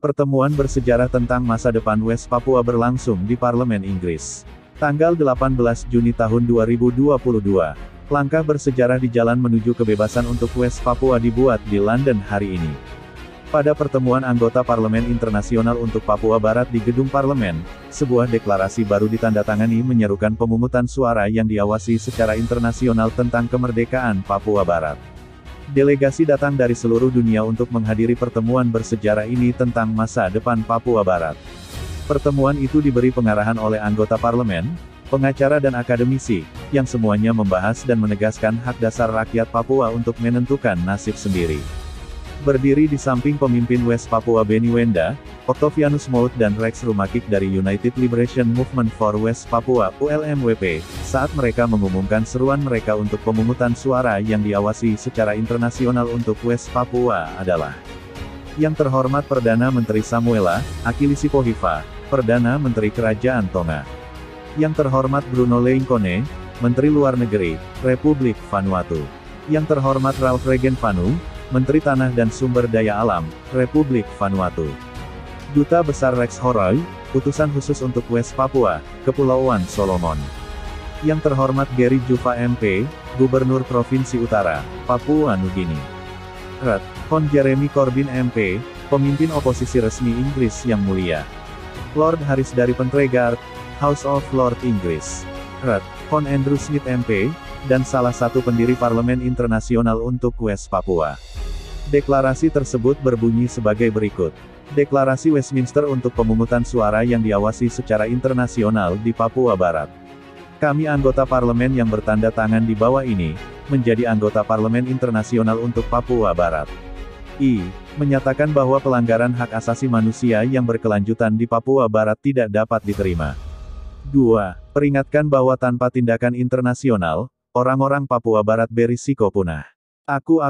Pertemuan bersejarah tentang masa depan West Papua berlangsung di Parlemen Inggris. Tanggal 18 Juni tahun 2022. Langkah bersejarah di jalan menuju kebebasan untuk West Papua dibuat di London hari ini. Pada pertemuan anggota Parlemen Internasional untuk Papua Barat di Gedung Parlemen, sebuah deklarasi baru ditandatangani menyerukan pemungutan suara yang diawasi secara internasional tentang kemerdekaan Papua Barat. Delegasi datang dari seluruh dunia untuk menghadiri pertemuan bersejarah ini tentang masa depan Papua Barat. Pertemuan itu diberi pengarahan oleh anggota parlemen, pengacara dan akademisi, yang semuanya membahas dan menegaskan hak dasar rakyat Papua untuk menentukan nasib sendiri. Berdiri di samping pemimpin West Papua Benny Wenda, Octavianus Mout dan Rex Rumakik dari United Liberation Movement for West Papua (ULMWP), saat mereka mengumumkan seruan mereka untuk pemungutan suara yang diawasi secara internasional untuk West Papua adalah Yang Terhormat Perdana Menteri Samuela Akilisi Pohiva, Perdana Menteri Kerajaan Tonga. Yang Terhormat Bruno Leinkone, Menteri Luar Negeri, Republik Vanuatu. Yang Terhormat Ralph Regen Vanu, Menteri Tanah dan Sumber Daya Alam, Republik Vanuatu. Duta Besar Rex Horoy, Utusan Khusus untuk West Papua, Kepulauan Solomon. Yang Terhormat Gary Juva MP, Gubernur Provinsi Utara, Papua Nugini. Red. Hon Jeremy Corbyn MP, Pemimpin Oposisi Resmi Inggris Yang Mulia. Lord Harris dari Pentregard, House of Lords Inggris. Red. Hon Andrew Smith MP, dan salah satu pendiri Parlemen Internasional untuk West Papua. Deklarasi tersebut berbunyi sebagai berikut. Deklarasi Westminster untuk pemungutan suara yang diawasi secara internasional di Papua Barat. Kami anggota parlemen yang bertanda tangan di bawah ini, menjadi anggota Parlemen Internasional untuk Papua Barat. Menyatakan bahwa pelanggaran hak asasi manusia yang berkelanjutan di Papua Barat tidak dapat diterima. 2. Peringatkan bahwa tanpa tindakan internasional, orang-orang Papua Barat berisiko punah. Aku.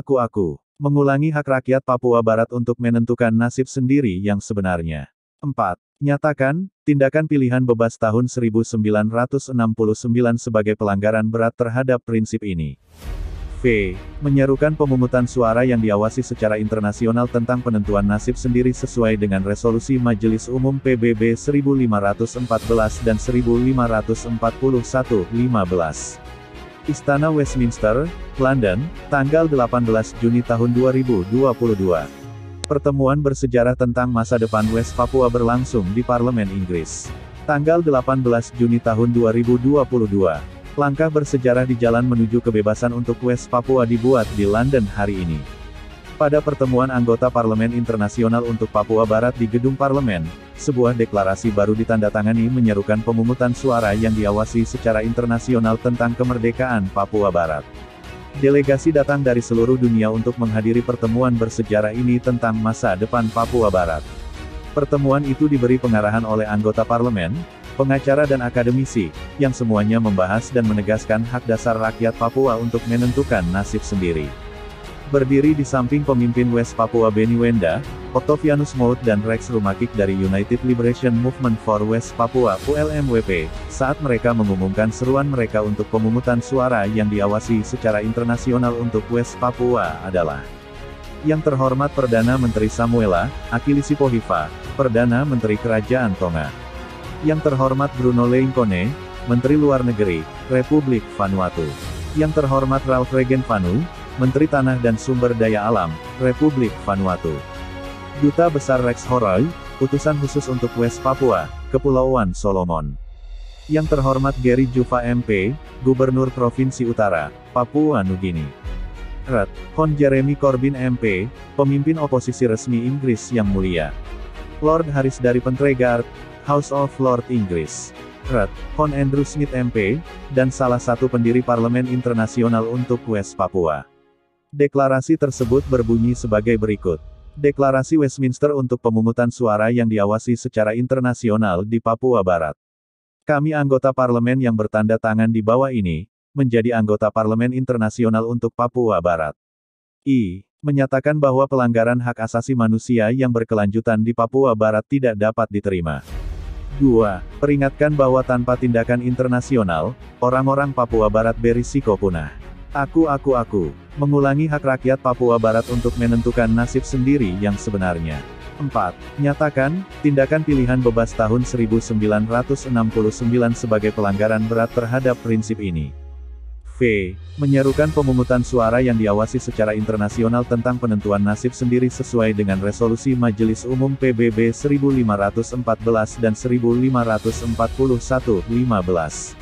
Mengulangi hak rakyat Papua Barat untuk menentukan nasib sendiri yang sebenarnya. 4. Nyatakan, tindakan pilihan bebas tahun 1969 sebagai pelanggaran berat terhadap prinsip ini. V. Menyerukan pemungutan suara yang diawasi secara internasional tentang penentuan nasib sendiri sesuai dengan resolusi Majelis Umum PBB 1514 dan 1541-15. Istana Westminster, London, tanggal 18 Juni tahun 2022. Pertemuan bersejarah tentang masa depan West Papua berlangsung di Parlemen Inggris. Tanggal 18 Juni tahun 2022. Langkah bersejarah di jalan menuju kebebasan untuk West Papua dibuat di London hari ini. Pada pertemuan anggota Parlemen Internasional untuk Papua Barat di Gedung Parlemen, sebuah deklarasi baru ditandatangani menyerukan pemungutan suara yang diawasi secara internasional tentang kemerdekaan Papua Barat. Delegasi datang dari seluruh dunia untuk menghadiri pertemuan bersejarah ini tentang masa depan Papua Barat. Pertemuan itu diberi pengarahan oleh anggota parlemen, pengacara dan akademisi, yang semuanya membahas dan menegaskan hak dasar rakyat Papua untuk menentukan nasib sendiri. Berdiri di samping pemimpin West Papua Benny Wenda, Octavianus Mout dan Rex Rumakik dari United Liberation Movement for West Papua (ULMWP), saat mereka mengumumkan seruan mereka untuk pemungutan suara yang diawasi secara internasional untuk West Papua adalah Yang Terhormat Perdana Menteri Samuela Akilisi Pohiva, Perdana Menteri Kerajaan Tonga. Yang Terhormat Bruno Leinkone, Menteri Luar Negeri, Republik Vanuatu. Yang Terhormat Ralph Regen Vanu, Menteri Tanah dan Sumber Daya Alam, Republik Vanuatu. Duta Besar Rex Horoy, Utusan Khusus untuk West Papua, Kepulauan Solomon. Yang Terhormat Gary Juva MP, Gubernur Provinsi Utara, Papua Nugini. Red. Hon Jeremy Corbyn MP, Pemimpin Oposisi Resmi Inggris Yang Mulia. Lord Harris dari Pentregard, House of Lords Inggris. Red. Hon Andrew Smith MP, dan salah satu pendiri Parlemen Internasional untuk West Papua. Deklarasi tersebut berbunyi sebagai berikut. Deklarasi Westminster untuk pemungutan suara yang diawasi secara internasional di Papua Barat. Kami anggota parlemen yang bertanda tangan di bawah ini, menjadi anggota Parlemen Internasional untuk Papua Barat. Menyatakan bahwa pelanggaran hak asasi manusia yang berkelanjutan di Papua Barat tidak dapat diterima. 2. Peringatkan bahwa tanpa tindakan internasional, orang-orang Papua Barat berisiko punah. Aku. Mengulangi hak rakyat Papua Barat untuk menentukan nasib sendiri yang sebenarnya. 4. Nyatakan, tindakan pilihan bebas tahun 1969 sebagai pelanggaran berat terhadap prinsip ini. V. Menyerukan pemungutan suara yang diawasi secara internasional tentang penentuan nasib sendiri sesuai dengan resolusi Majelis Umum PBB 1514 dan 1541-15.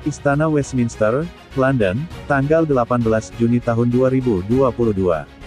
Istana Westminster, London, tanggal 18 Juni tahun 2022.